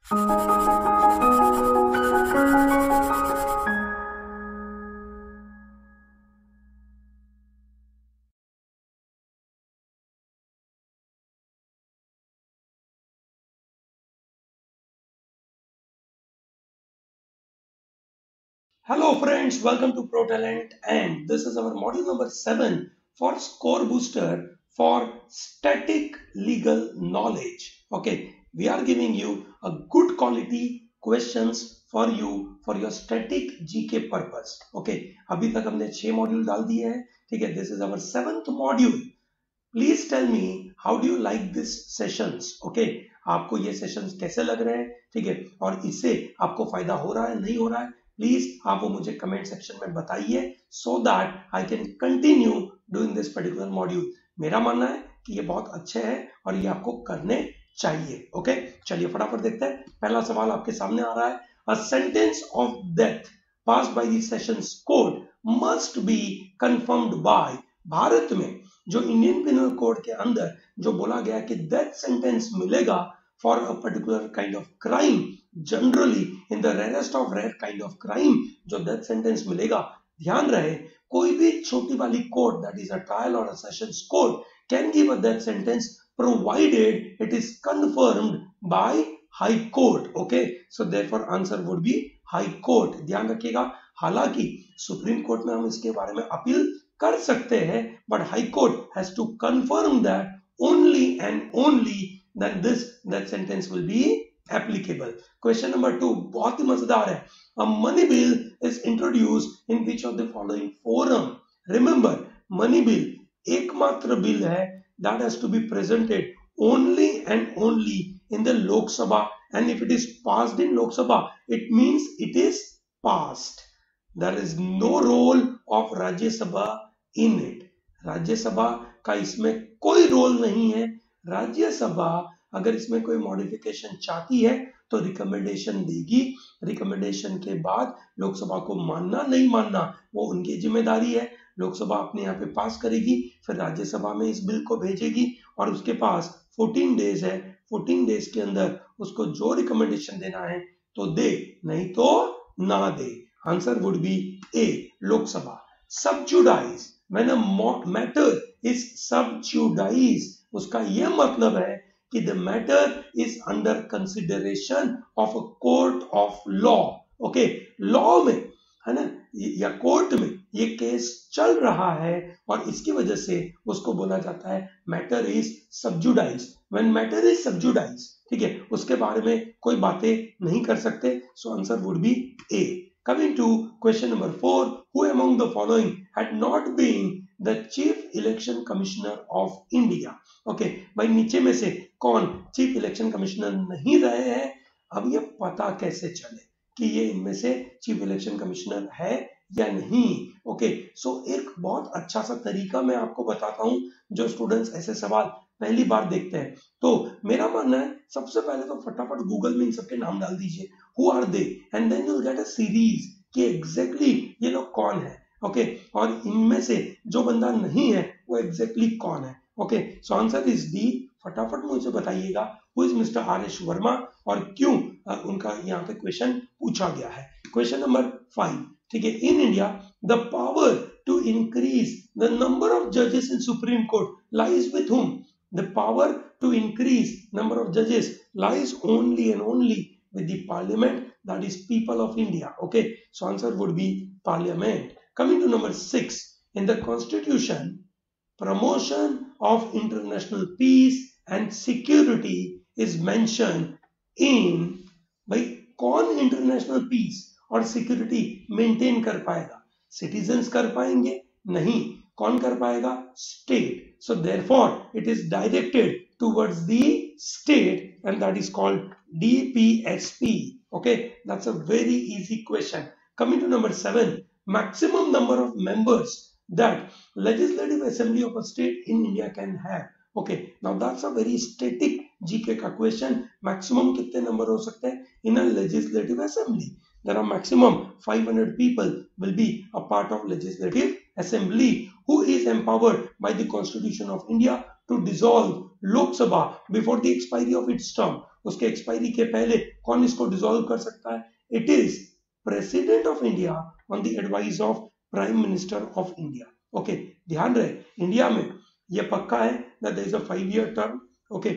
Hello friends, welcome to ProTalent, and this is our module number 7 for score booster for static legal knowledge. Okay, we are giving you a good quality questions for you for your static GK purpose. Okay, अभी तक हमने 6 module डाल दिए हैं. ठीक है, this is our 7th module. Please tell me how do you like this sessions. Okay, आपको ये सेशंस कैसे लग रहे हैं? ठीक है, और इससे आपको फायदा हो रहा है, नहीं हो रहा है, प्लीज आप वो मुझे कमेंट सेक्शन में बताइए, so that I can continue doing this particular module. मेरा मानना है कि ये बहुत अच्छे हैं और ये आपको करने चाहिए. ओके, चलिए फटाफट देखते हैं. पहला सवाल आपके सामने आ रहा है. A sentence of death passed by the sessions court must be confirmed by. Bharat में जो इंडियन पिनल कोड के अंदर जो बोला गया कि डेथ सेंटेंस मिलेगा for a particular kind of crime, generally in the rarest of rare kind of crime जो डेथ सेंटेंस मिलेगा, ध्यान रहे कोई भी छोटी वाली court that is a trial or a sessions court can give a death sentence provided it is confirmed by high court. Okay, so therefore answer would be high court. ध्यान रखिएगा, हालांकि सुप्रीम कोर्ट में हम इसके बारे में appeal कर सकते हैं, but high court has to confirm that only and only then this that sentence will be applicable. Question number 2 बहुत ही मजेदार है. A money bill is introduced in which of the following forum. Remember, money bill एकमात्र bill है that has to be presented only and only in the Lok Sabha, and if it is passed in Lok Sabha it means it is passed. There is no role of Rajya Sabha in it. राज्य सभा का इसमें कोई role नहीं है. राज्य सभा अगर इसमें कोई मॉडिफिकेशन चाहती है तो रिकमेंडेशन देगी. रिकमेंडेशन के बाद लोकसभा को मानना नहीं मानना वो उनकी जिम्मेदारी है. लोकसभा अपने यहाँ पे पास करेगी, फिर राज्यसभा में इस बिल को भेजेगी और उसके पास 14 डेज है. 14 डेज के अंदर उसको जो रिकमेंडेशन देना है तो दे, नहीं तो ना दे. Answer would be a, Lok Sabha. Sub judice, when a matter is sub judice, उसका यह मतलब है कि the matter is under consideration of a court of law. Okay, law में है ना, या कोर्ट में ये केस चल रहा है और इसकी वजह से उसको बोला जाता है matter is sub judice. When matter is sub judice, ठीक है, उसके बारे में कोई बातें नहीं कर सकते. So answer would be A. Coming to question number 4, who among the following had not been the chief election commissioner of India? Okay, भाई नीचे में से कौन चीफ इलेक्शन कमिश्नर नहीं रहे हैं? अब ये पता कैसे चले कि ये इनमें से चीफ इलेक्शन कमिश्नर है या नहीं? ओके, सो एक बहुत अच्छा सा तरीका मैं आपको बताता हूं जो स्टूडेंट्स ऐसे सवाल पहली बार देखते हैं. तो मेरा मानना है सबसे पहले तो फटाफट गूगल में इन सबके नाम डाल दीजिए, who are they, and then you will get a series कि एग्जैक्टली ये लोग कौन है. ओके, और इनमें से जो बंदा नहीं है वो एग्जैक्टली कौन है. Okay, so answer is D. फटाफट मुझे बताइएगा who is mister R S Verma और क्यों उनका यहाँ पे क्वेश्चन पूछा गया है. क्वेश्चन नंबर 5, ठीक है. In India the power to increase the number of जजेस in supreme court lies with whom? The power to increase number of judges lies only and only with the parliament, that is people of India. Okay, so answer would be parliament. Coming to number 6, in the constitution, promotion of international peace and security is mentioned in. भाई कौन international piece और security maintain कर पाएगा? Citizens कर पाएंगे? नहीं. कौन कर पाएगा? State. So therefore it is directed towards the state and that is called DPSP. Okay, that's a very easy question. Coming to number 7, maximum number of members that legislative assembly of a state in India can have. Okay, now that's a very static GK का question. maximum कितने number हो सकते हैं in a legislative assembly? There are maximum 500 people will be a part of legislative assembly who is empowered by the constitution of India to dissolve Lok Sabha before the expiry of its term. उसके expiry के पहले कौन इसको dissolve कर सकता है? It is president of India on the advice of prime minister of India. Okay, ध्यान रहे इंडिया में ये पक्का है that there is a 5 year term. Okay,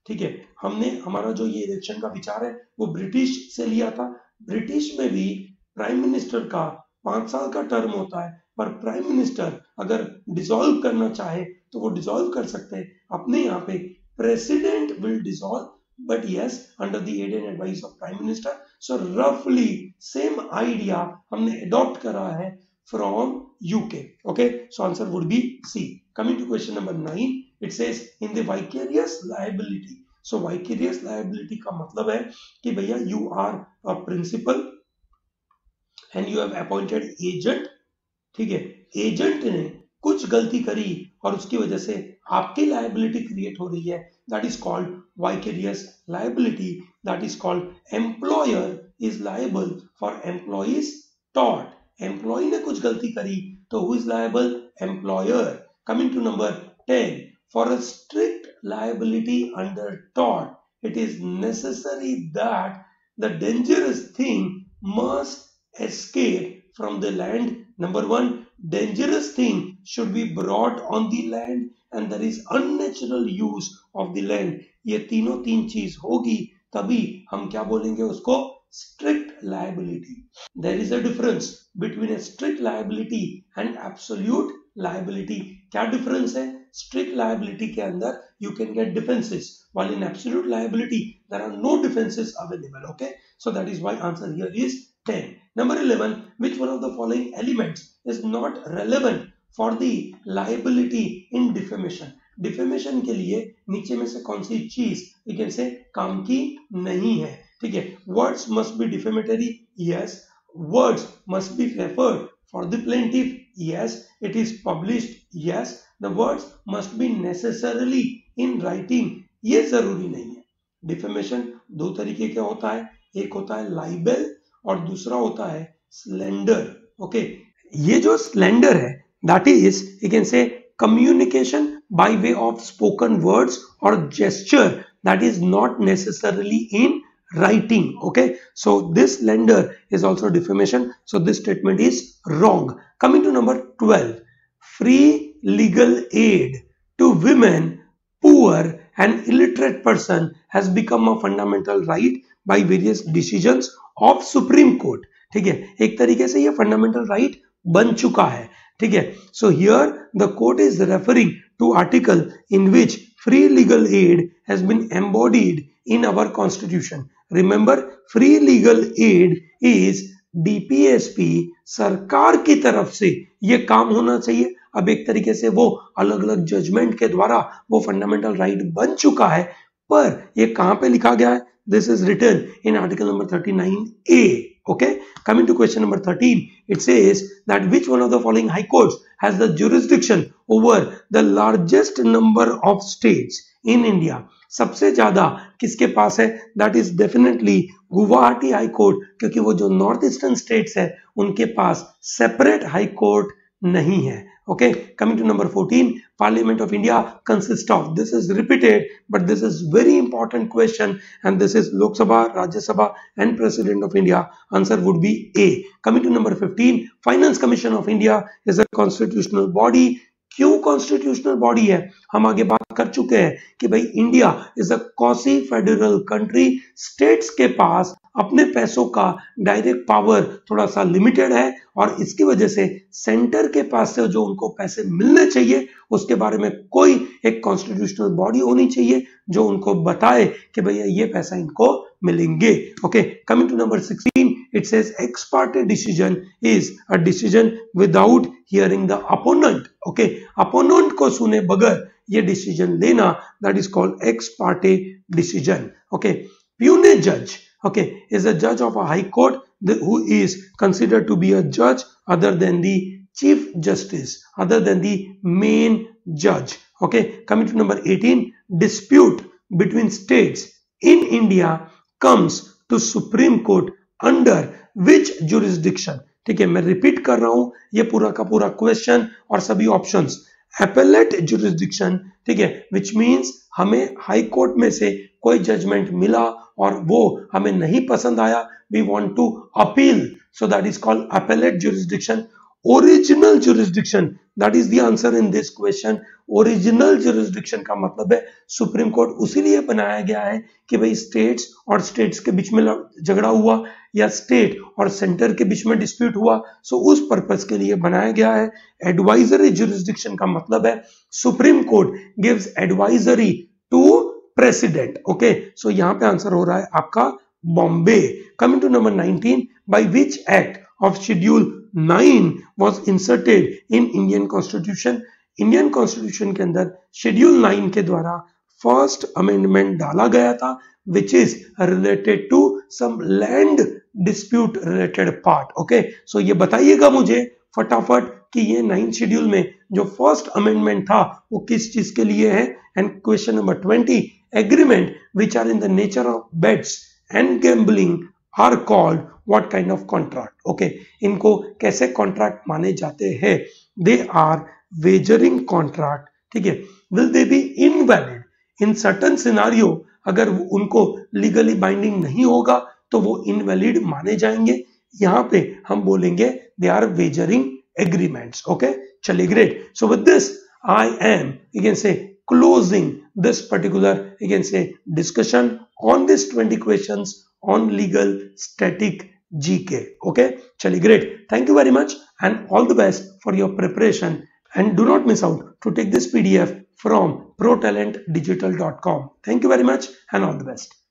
ठीक है, हमने हमारा जो ये इलेक्शन का विचार है वो ब्रिटिश से लिया था। ब्रिटिश में भी प्राइम मिनिस्टर का 5 साल का टर्म होता है, पर प्राइम मिनिस्टर अगर डिसॉल्व करना चाहे तो वो डिसॉल्व कर सकते हैं। अपने यहाँ पे president will dissolve, but yes under the aid and advice of prime minister. So roughly same idea हमने adopt करा है from UK. Okay, so answer would be C. Coming to question number 9, it says in the vicarious liability. So vicarious liability का मतलब है कि भैया you are a principal and you have appointed agent, ठीक है, agent ने कुछ गलती करी और उसकी वजह से आपकी लायबिलिटी क्रिएट हो रही है, that is called vicarious liability. That is called employer is liable for employee's tort. Employee ने कुछ गलती करी तो who is liable? Employer. Coming to number 10, for a strict liability under tort it is necessary that the dangerous thing must escape from the land. Number 1, dangerous thing should be brought on the land and there is unnatural use of the land. ये तीन चीज होगी तभी हम क्या बोलेंगे उसको? strict liability. There is a difference between a strict liability and absolute liability. क्या difference है? strict liability के अंदर you can get defenses, while in absolute liability there are no defenses available. Okay, so that is why answer here is 10. Number 11, which one of the following elements is not relevant for the liability in defamation? Defamation के लिए नीचे में से कौन सी चीज we can say काम की नहीं है? ठीक है, words must be defamatory, yes. Words must be referred for the plaintiff, yes. It is published, yes. The words must be necessarily in writing, ये जरूरी नहीं है। Defamation दो तरीके का होता है, एक होता है libel और दूसरा होता है स्लेंडर। ओके, ये जो स्लेंडर है that is you can say communication by way of spoken words और gesture that is not necessarily in writing. Okay, so this slender is also defamation, so this statement is wrong. Coming to number 12, free legal aid to women, poor and illiterate person has become a fundamental right by various decisions of Supreme Court. ठीक है, एक तरीके से ये fundamental right बन चुका है। ठीक है, so here the court is referring to article in which free legal aid has been embodied in our constitution. Remember, free legal aid is DPSP सरकार की तरफ से ये काम होना चाहिए। अब एक तरीके से वो अलग अलग जजमेंट के द्वारा वो फंडामेंटल राइट बन चुका है, पर ये कहां पे लिखा गया है? This is written in article number 39A. Okay, coming to question number 13, it says that which one of the following high courts has the jurisdiction over the largest number of states in India? सबसे ज्यादा किसके पास है? That is definitely Guwahati high court, क्योंकि वो जो north eastern states है उनके पास separate high court नहीं है। Okay, coming to number 14, parliament of India consist of, this is repeated but this is very important question and this is Lok Sabha, Rajya Sabha and president of India. Answer would be A. Coming to number 15, finance commission of India is a constitutional body. क्यों constitutional body है? हम आगे बात कर चुके हैं कि भाई India is a quasi federal country, states के पास अपने पैसों का डायरेक्ट पावर थोड़ा सा लिमिटेड है और इसकी वजह से सेंटर के पास से जो उनको पैसे मिलने चाहिए उसके बारे में कोई एक कॉन्स्टिट्यूशनल बॉडी होनी चाहिए जो उनको बताए कि भैया ये पैसा इनको मिलेंगे। Okay, coming to number 16, it says ex parte decision is a decision without hearing the opponent. Okay, opponent को सुने बगैर ये decision लेना, that is called ex parte decision. Okay, puisne judge, okay, is a judge of a high court who is considered to be a judge other than the chief justice, other than the main judge. Okay, coming to number 18, dispute between states in India comes to Supreme Court under which jurisdiction? ठीक है, मैं repeat कर रहा हूं ये पूरा का पूरा क्वेश्चन और सभी ऑप्शंस। एपेलेट जुरिस्डिक्शन ठीक है, विच मीन्स हमें हाई कोर्ट में से कोई जजमेंट मिला और वो हमें नहीं पसंद आया, we want to appeal, so that is called appellate jurisdiction. Original jurisdiction, that is the answer in this question. Original jurisdiction का मतलब है सुप्रीम कोर्ट उसीलिए बनाया गया है कि भाई स्टेट्स और स्टेट्स के बीच में झगड़ा हुआ या स्टेट और सेंटर के बीच में डिस्प्यूट हुआ, सो उस पर्पस के लिए बनाया गया है. एडवाइजरी jurisdiction का मतलब है supreme court gives advisory to president. Okay, so यहां पे आंसर हो रहा है आपका Bombay. Coming to number 19, by which act of schedule 9 was inserted in Indian Constitution. Indian constitution के अंदर शेड्यूल 9 के द्वारा फर्स्ट अमेंडमेंट डाला गया था, which is related to some land dispute related part. Okay, so ये बताइएगा मुझे फटाफट कि ये 9 शेड्यूल में जो फर्स्ट अमेंडमेंट था वो किस चीज के लिए है. And question number 20, agreement which are in the nature of bets and gambling are called what kind of contract. Okay, इनको कैसे कॉन्ट्रैक्ट माने जाते हैं? They are wagering contract. ठीक है, will they be invalid in certain scenario? अगर उनको legally binding नहीं होगा तो वो इनवैलिड माने जाएंगे. यहां पे हम बोलेंगे they are wagering agreements. Okay, चलिए, great. So with this I am, you can say, closing this particular, you can say, discussion on this 20 questions on legal static GK. Okay, chali, great. Thank you very much and all the best for your preparation, and do not miss out to take this PDF from protalentdigital.com. Thank you very much and all the best.